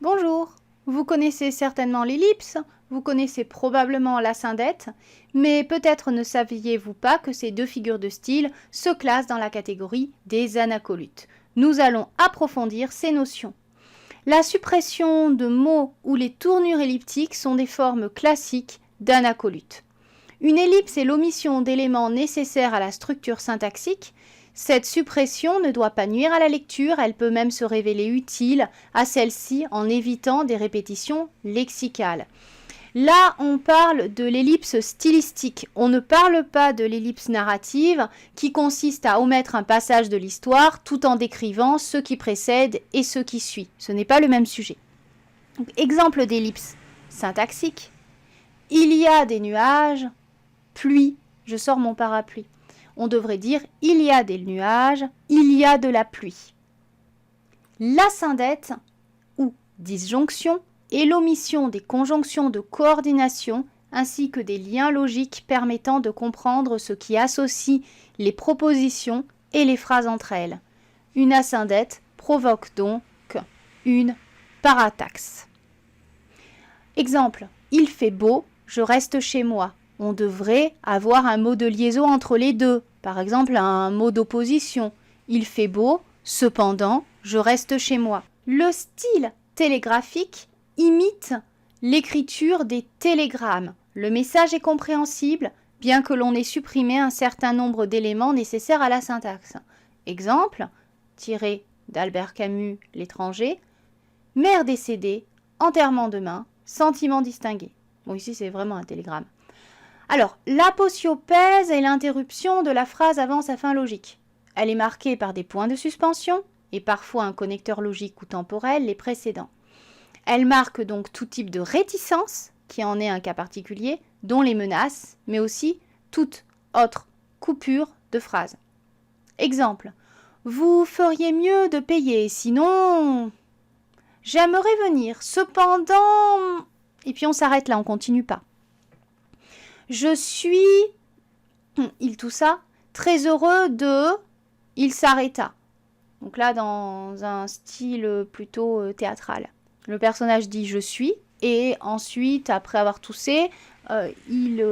Bonjour, vous connaissez certainement l'ellipse, vous connaissez probablement la syndète, mais peut-être ne saviez-vous pas que ces deux figures de style se classent dans la catégorie des anacolutes. Nous allons approfondir ces notions. La suppression de mots ou les tournures elliptiques sont des formes classiques d'anacolutes. Une ellipse est l'omission d'éléments nécessaires à la structure syntaxique. Cette suppression ne doit pas nuire à la lecture, elle peut même se révéler utile à celle-ci en évitant des répétitions lexicales. Là, on parle de l'ellipse stylistique. On ne parle pas de l'ellipse narrative qui consiste à omettre un passage de l'histoire tout en décrivant ce qui précède et ce qui suit. Ce n'est pas le même sujet. Donc, exemple d'ellipse syntaxique. Il y a des nuages, pluie, je sors mon parapluie. On devrait dire il y a des nuages, il y a de la pluie. La syndète ou disjonction est l'omission des conjonctions de coordination ainsi que des liens logiques permettant de comprendre ce qui associe les propositions et les phrases entre elles. Une asyndète provoque donc une parataxe. Exemple, il fait beau, je reste chez moi. On devrait avoir un mot de liaison entre les deux, par exemple un mot d'opposition. Il fait beau, cependant, je reste chez moi. Le style télégraphique imite l'écriture des télégrammes. Le message est compréhensible, bien que l'on ait supprimé un certain nombre d'éléments nécessaires à la syntaxe. Exemple, tiré d'Albert Camus, L'étranger, mère décédée, enterrement demain, sentiment distingué. Bon, ici c'est vraiment un télégramme. Alors, l'aposiopèse est l'interruption de la phrase avant sa fin logique. Elle est marquée par des points de suspension et parfois un connecteur logique ou temporel les précédents. Elle marque donc tout type de réticence, qui en est un cas particulier, dont les menaces, mais aussi toute autre coupure de phrase. Exemple, vous feriez mieux de payer, sinon... J'aimerais venir, cependant... Et puis on s'arrête là, on ne continue pas. Je suis, il toussa, très heureux de, il s'arrêta. Donc là, dans un style plutôt théâtral. Le personnage dit je suis, et ensuite, après avoir toussé, il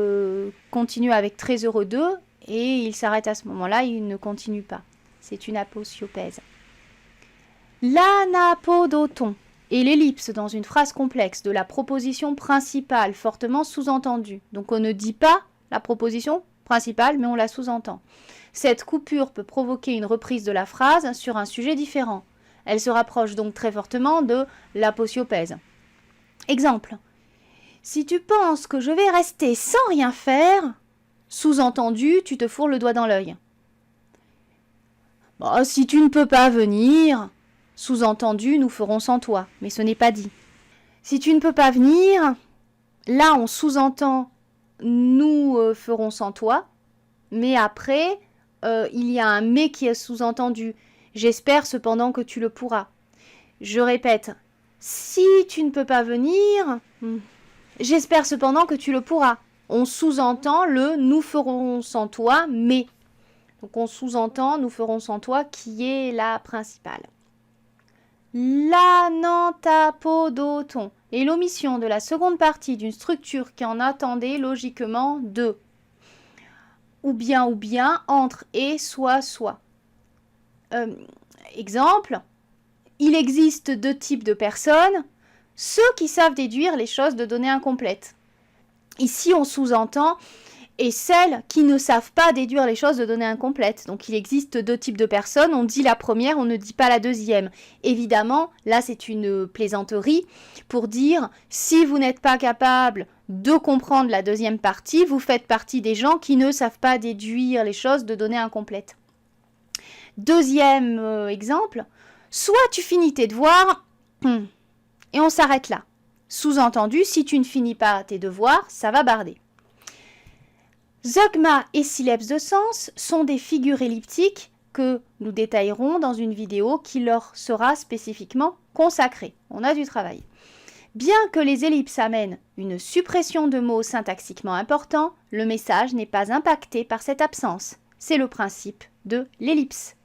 continue avec très heureux de, et il s'arrête à ce moment-là, il ne continue pas. C'est une aposiopèse. L'anapodoton et l'ellipse dans une phrase complexe de la proposition principale fortement sous-entendue. Donc on ne dit pas la proposition principale, mais on la sous-entend. Cette coupure peut provoquer une reprise de la phrase sur un sujet différent. Elle se rapproche donc très fortement de l'aposiopèse. Exemple. Si tu penses que je vais rester sans rien faire, sous-entendu, tu te fourres le doigt dans l'œil. Bon, si tu ne peux pas venir... Sous-entendu, nous ferons sans toi, mais ce n'est pas dit. Si tu ne peux pas venir, là on sous-entend nous ferons sans toi, mais après il y a un mais qui est sous-entendu. J'espère cependant que tu le pourras. Je répète, si tu ne peux pas venir, j'espère cependant que tu le pourras. On sous-entend le nous ferons sans toi, mais. Donc on sous-entend nous ferons sans toi qui est la principale. L'anantapodoton est l'omission de la seconde partie d'une structure qui en attendait logiquement deux. Ou bien, entre et, soit. Exemple, il existe deux types de personnes, ceux qui savent déduire les choses de données incomplètes. Ici, on sous-entend et celles qui ne savent pas déduire les choses de données incomplètes. Donc il existe deux types de personnes, on dit la première, on ne dit pas la deuxième. Évidemment, là c'est une plaisanterie pour dire si vous n'êtes pas capable de comprendre la deuxième partie, vous faites partie des gens qui ne savent pas déduire les choses de données incomplètes. Deuxième exemple, soit tu finis tes devoirs et on s'arrête là. Sous-entendu, si tu ne finis pas tes devoirs, ça va barder. Zeugma et syllabes de sens sont des figures elliptiques que nous détaillerons dans une vidéo qui leur sera spécifiquement consacrée. On a du travail. Bien que les ellipses amènent une suppression de mots syntaxiquement importants, le message n'est pas impacté par cette absence. C'est le principe de l'ellipse.